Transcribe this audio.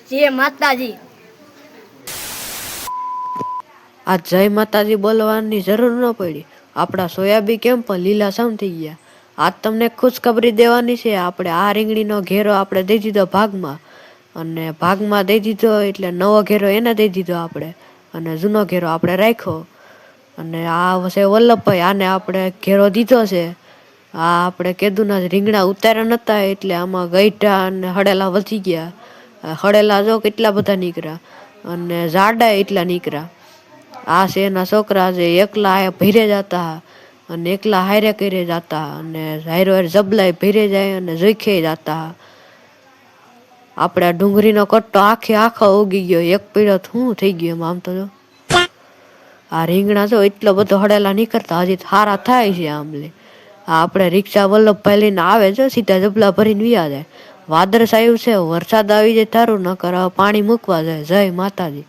જય માતાજી. આ જય માતાજી બોલવાની જરૂર ન પડી. આપણા સોયાબી કેમ પણ લીલાછમ થઈ ગયા. આજ તમને ખુશખબરી દેવાની છે. આપણે આ રીંગણીનો ઘેરો આપણે દઈ દીધો ભાગમાં, અને ભાગમાં દઈ દીધો એટલે નવો ઘેરો એને દઈ દીધો આપણે, અને જૂનો ઘેરો આપણે રાખ્યો. અને આ છે વલ્લભભાઈ, આને આપણે ઘેરો દીધો છે. આ આપણે કેદુના રીંગણા ઉતાર્યા નતા એટલે આમાં ગઈઢા અને હળેલા વધી ગયા. હળેલા જો કેટલા બધા નીકળ્યા અને જાડા એટલા નીકળ્યા. આ છે એના છોકરા છે, એકલા ભીરે જતા અને એકલા હારે કરે જતા, અને હારો હારે જબલાય ભીરે જાય અને જોખે જતા. આપણે ડુંગળીનો કટ્ટો આખો ઉગી ગયો, એક પીળો શું થઈ ગયો આમ તો. આ રીંગણા જો એટલો બધો હળેલા નીકળતા, હજી સારા થાય છે આમલે. આપણે રિક્ષા વલ્લભભાઈ લઈને આવે છે, સીધા જબલા ભરીને વ્યા જાય. વાદળ છાયું છે, વરસાદ આવી જાય તારું, ન કર પાણી મૂકવા જાય. જય માતાજી.